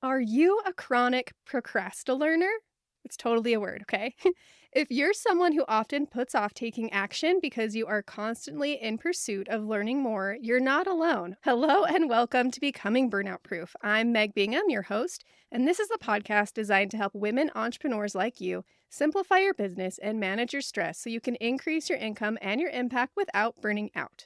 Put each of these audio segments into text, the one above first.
Are you a chronic procrastinator? It's totally a word, okay? If you're someone who often puts off taking action because you are constantly in pursuit of learning more, you're not alone. Hello and welcome to Becoming Burnout Proof. I'm Meg Bingham, your host, and this is the podcast designed to help women entrepreneurs like you simplify your business and manage your stress so you can increase your income and your impact without burning out.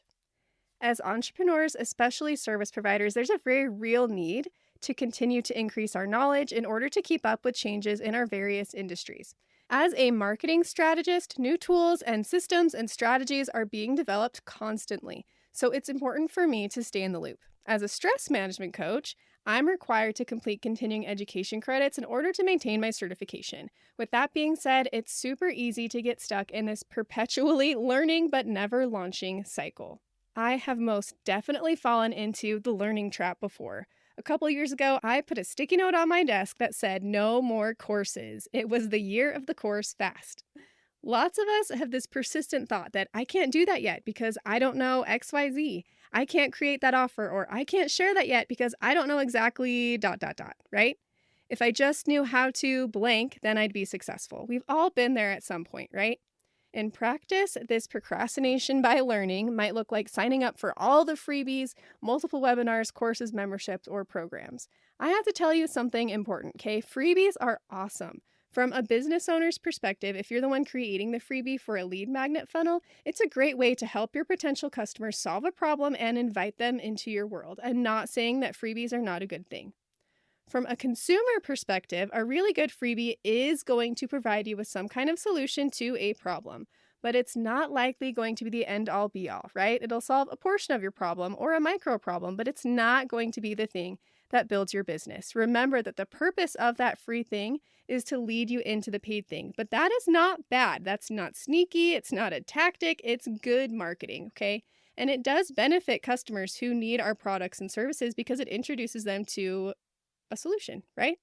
As entrepreneurs, especially service providers, there's a very real need to continue to increase our knowledge in order to keep up with changes in our various industries. As a marketing strategist, new tools and systems and strategies are being developed constantly, so it's important for me to stay in the loop. As a stress management coach, I'm required to complete continuing education credits in order to maintain my certification. With that being said, it's super easy to get stuck in this perpetually learning but never launching cycle. I have most definitely fallen into the learning trap before. A couple years ago, I put a sticky note on my desk that said, "No more courses." It was the year of the course fast. Lots of us have this persistent thought that I can't do that yet because I don't know XYZ. I can't create that offer, or I can't share that yet because I don't know exactly right? If I just knew how to blank, then I'd be successful. We've all been there at some point, right? In practice, this procrastination by learning might look like signing up for all the freebies, multiple webinars, courses, memberships, or programs. I have to tell you something important, okay? Freebies are awesome. From a business owner's perspective, if you're the one creating the freebie for a lead magnet funnel, it's a great way to help your potential customers solve a problem and invite them into your world. I'm not saying that freebies are not a good thing. From a consumer perspective, a really good freebie is going to provide you with some kind of solution to a problem, but it's not likely going to be the end all be all, right? It'll solve a portion of your problem or a micro problem, but it's not going to be the thing that builds your business. Remember that the purpose of that free thing is to lead you into the paid thing, but that is not bad. That's not sneaky. It's not a tactic. It's good marketing, okay? And it does benefit customers who need our products and services because it introduces them to a solution, right?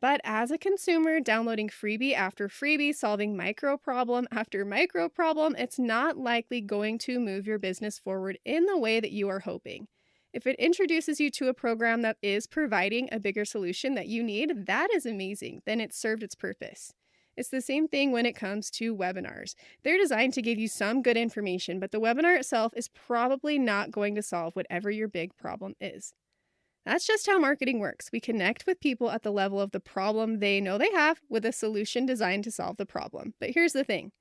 But as a consumer, downloading freebie after freebie, solving micro problem after micro problem, it's not likely going to move your business forward in the way that you are hoping. If it introduces you to a program that is providing a bigger solution that you need, that is amazing. Then it's served its purpose. It's the same thing when it comes to webinars. They're designed to give you some good information, but the webinar itself is probably not going to solve whatever your big problem is. That's just how marketing works. We connect with people at the level of the problem they know they have with a solution designed to solve the problem. But here's the thing.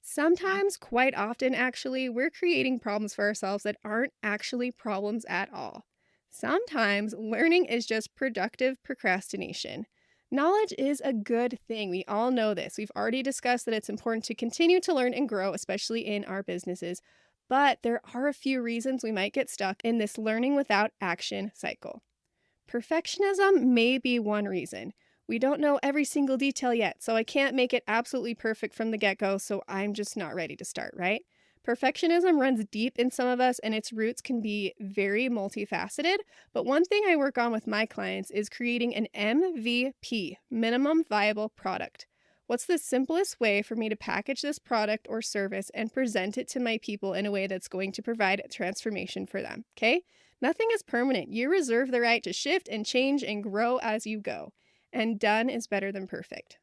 Sometimes, quite often actually, we're creating problems for ourselves that aren't actually problems at all. Sometimes learning is just productive procrastination. Knowledge is a good thing. We all know this. We've already discussed that it's important to continue to learn and grow, especially in our businesses. But there are a few reasons we might get stuck in this learning without action cycle. Perfectionism may be one reason. We don't know every single detail yet, so I can't make it absolutely perfect from the get-go, so I'm just not ready to start, right? Perfectionism runs deep in some of us, and its roots can be very multifaceted. But one thing I work on with my clients is creating an MVP, minimum viable product. What's the simplest way for me to package this product or service and present it to my people in a way that's going to provide a transformation for them, okay? Nothing is permanent. You reserve the right to shift and change and grow as you go. And done is better than perfect.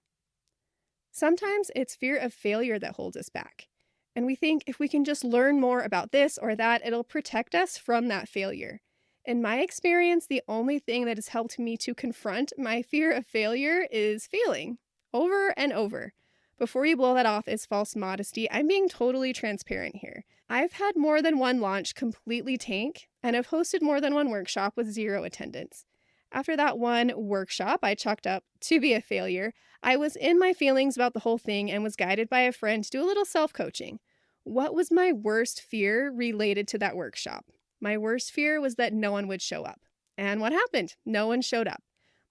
Sometimes it's fear of failure that holds us back. And we think if we can just learn more about this or that, it'll protect us from that failure. In my experience, the only thing that has helped me to confront my fear of failure is failing. Over and over. Before you blow that off as false modesty, I'm being totally transparent here. I've had more than one launch completely tank, and I've hosted more than one workshop with zero attendance. After that one workshop I chalked up to be a failure, I was in my feelings about the whole thing and was guided by a friend to do a little self-coaching. What was my worst fear related to that workshop? My worst fear was that no one would show up. And what happened? No one showed up.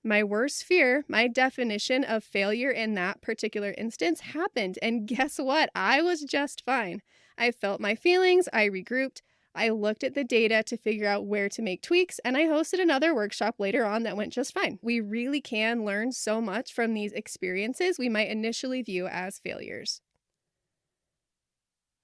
My worst fear, my definition of failure in that particular instance happened. And guess what? I was just fine. I felt my feelings. I regrouped. I looked at the data to figure out where to make tweaks, and I hosted another workshop later on that went just fine. We really can learn so much from these experiences we might initially view as failures.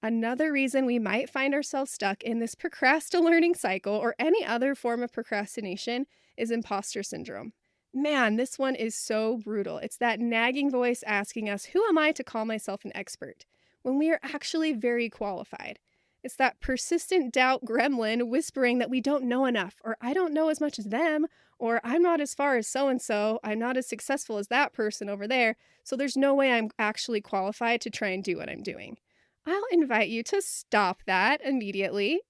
Another reason we might find ourselves stuck in this procrastinating cycle or any other form of procrastination is imposter syndrome. Man, this one is so brutal. It's that nagging voice asking us, who am I to call myself an expert? When we are actually very qualified. It's that persistent doubt gremlin whispering that we don't know enough, or I don't know as much as them, or I'm not as far as so and so, I'm not as successful as that person over there, so there's no way I'm actually qualified to try and do what I'm doing. I'll invite you to stop that immediately.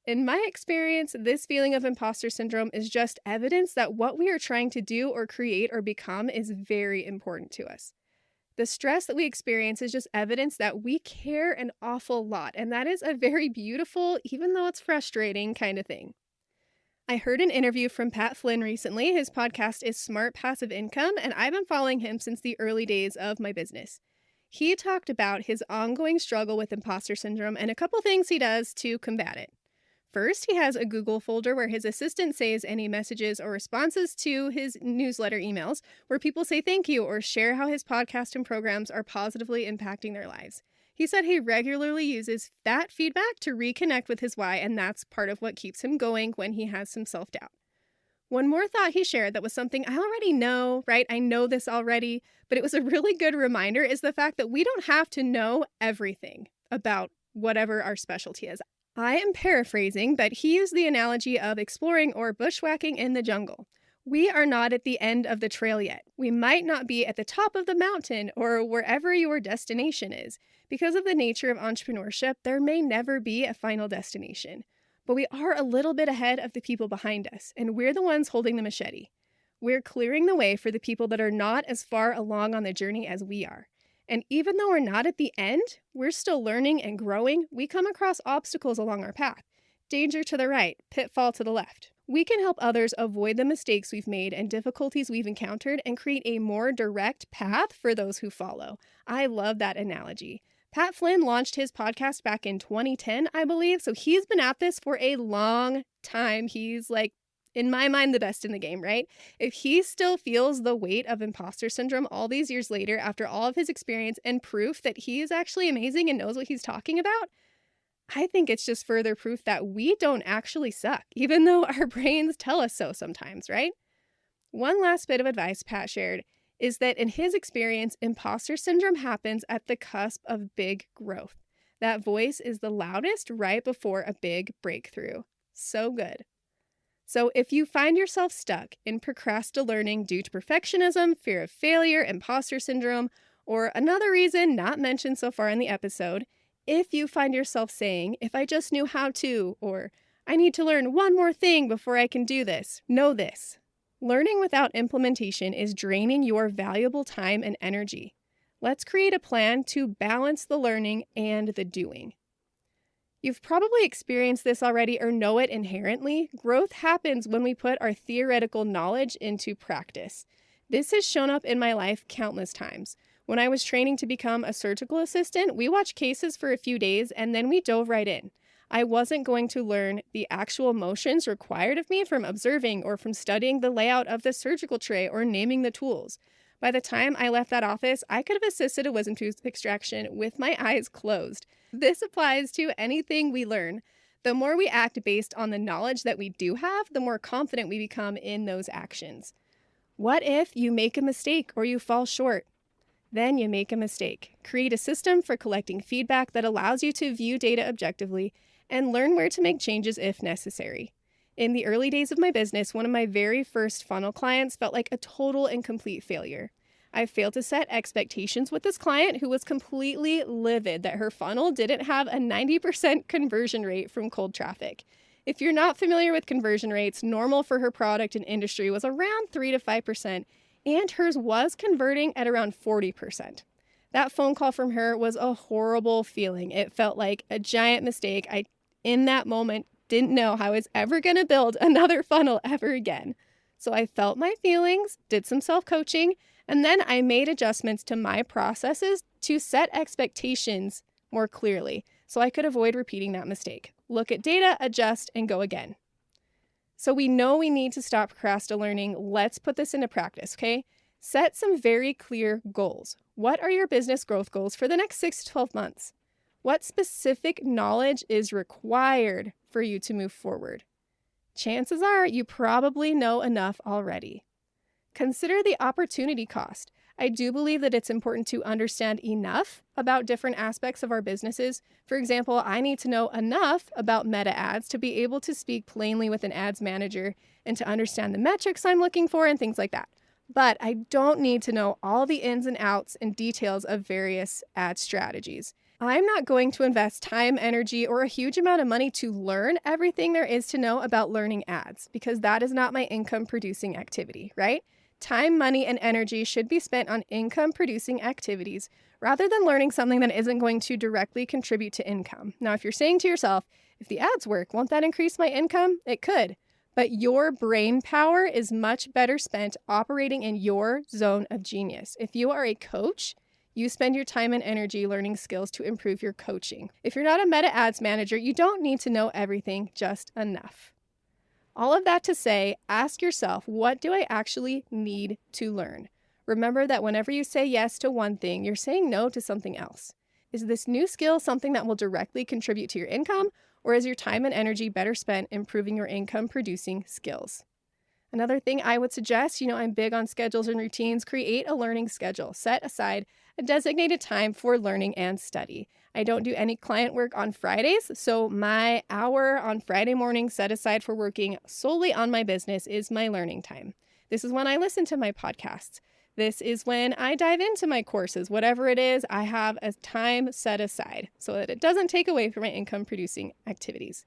In my experience, this feeling of imposter syndrome is just evidence that what we are trying to do or create or become is very important to us. The stress that we experience is just evidence that we care an awful lot, and that is a very beautiful, even though it's frustrating, kind of thing. I heard an interview from Pat Flynn recently. His podcast is Smart Passive Income, and I've been following him since the early days of my business. He talked about his ongoing struggle with imposter syndrome and a couple things he does to combat it. First, he has a Google folder where his assistant saves any messages or responses to his newsletter emails where people say thank you or share how his podcast and programs are positively impacting their lives. He said he regularly uses that feedback to reconnect with his why, and that's part of what keeps him going when he has some self-doubt. One more thought he shared that was something I already know, right? I know this already, but it was a really good reminder is the fact that we don't have to know everything about whatever our specialty is. I am paraphrasing, but he used the analogy of exploring or bushwhacking in the jungle. We are not at the end of the trail yet. We might not be at the top of the mountain or wherever your destination is. Because of the nature of entrepreneurship, there may never be a final destination. But we are a little bit ahead of the people behind us, and we're the ones holding the machete. We're clearing the way for the people that are not as far along on the journey as we are. And even though we're not at the end, we're still learning and growing. We come across obstacles along our path. Danger to the right, pitfall to the left. We can help others avoid the mistakes we've made and difficulties we've encountered and create a more direct path for those who follow. I love that analogy. Pat Flynn launched his podcast back in 2010, I believe, so he's been at this for a long time. He's in my mind, the best in the game, right? If he still feels the weight of imposter syndrome all these years later, after all of his experience and proof that he is actually amazing and knows what he's talking about, I think it's just further proof that we don't actually suck, even though our brains tell us so sometimes, right? One last bit of advice Pat shared is that in his experience, imposter syndrome happens at the cusp of big growth. That voice is the loudest right before a big breakthrough. So good. So if you find yourself stuck in procrastinating due to perfectionism, fear of failure, imposter syndrome, or another reason not mentioned so far in the episode, if you find yourself saying, if I just knew how to, or I need to learn one more thing before I can do this, know this. Learning without implementation is draining your valuable time and energy. Let's create a plan to balance the learning and the doing. You've probably experienced this already or know it inherently. Growth happens when we put our theoretical knowledge into practice. This has shown up in my life countless times. When I was training to become a surgical assistant, we watched cases for a few days and then we dove right in. I wasn't going to learn the actual motions required of me from observing or from studying the layout of the surgical tray or naming the tools. By the time I left that office, I could have assisted a wisdom tooth extraction with my eyes closed. This applies to anything we learn. The more we act based on the knowledge that we do have, the more confident we become in those actions. What if you make a mistake or you fall short? Then you make a mistake. Create a system for collecting feedback that allows you to view data objectively and learn where to make changes if necessary. In the early days of my business, one of my very first funnel clients felt like a total and complete failure. I failed to set expectations with this client who was completely livid that her funnel didn't have a 90% conversion rate from cold traffic. If you're not familiar with conversion rates, normal for her product and industry was around 3 to 5%, and hers was converting at around 40%. That phone call from her was a horrible feeling. It felt like a giant mistake. I, in that moment, didn't know how I was ever going to build another funnel ever again. So I felt my feelings, did some self-coaching, and then I made adjustments to my processes to set expectations more clearly so I could avoid repeating that mistake. Look at data, adjust, and go again. So we know we need to stop procrastinating. Let's put this into practice, okay? Set some very clear goals. What are your business growth goals for the next 6 to 12 months? What specific knowledge is required for you to move forward? Chances are you probably know enough already. Consider the opportunity cost. I do believe that it's important to understand enough about different aspects of our businesses. For example, I need to know enough about meta ads to be able to speak plainly with an ads manager and to understand the metrics I'm looking for and things like that. But I don't need to know all the ins and outs and details of various ad strategies. I'm not going to invest time, energy, or a huge amount of money to learn everything there is to know about learning ads because that is not my income producing activity, right? Time, money, and energy should be spent on income producing activities rather than learning something that isn't going to directly contribute to income. Now, if you're saying to yourself, if the ads work, won't that increase my income? It could. But your brain power is much better spent operating in your zone of genius. If you are a coach, you spend your time and energy learning skills to improve your coaching. If you're not a meta ads manager, you don't need to know everything, just enough. All of that to say, ask yourself, what do I actually need to learn? Remember that whenever you say yes to one thing, you're saying no to something else. Is this new skill something that will directly contribute to your income, or is your time and energy better spent improving your income producing skills? Another thing I would suggest, I'm big on schedules and routines. Create a learning schedule. Set aside a designated time for learning and study. I don't do any client work on Fridays, so my hour on Friday morning set aside for working solely on my business is my learning time. This is when I listen to my podcasts. This is when I dive into my courses. Whatever it is, I have a time set aside so that it doesn't take away from my income producing activities.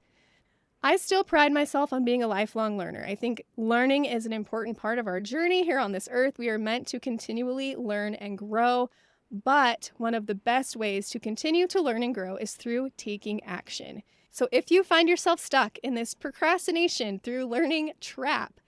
I still pride myself on being a lifelong learner. I think learning is an important part of our journey here on this earth. We are meant to continually learn and grow, but one of the best ways to continue to learn and grow is through taking action. So if you find yourself stuck in this procrastination through learning trap,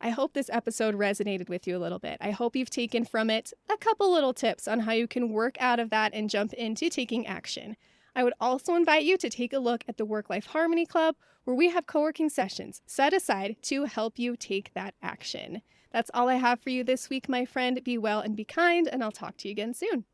I hope this episode resonated with you a little bit. I hope you've taken from it a couple little tips on how you can work out of that and jump into taking action. I would also invite you to take a look at the Work-Life Harmony Club, where we have co-working sessions set aside to help you take that action. That's all I have for you this week, my friend. Be well and be kind, and I'll talk to you again soon.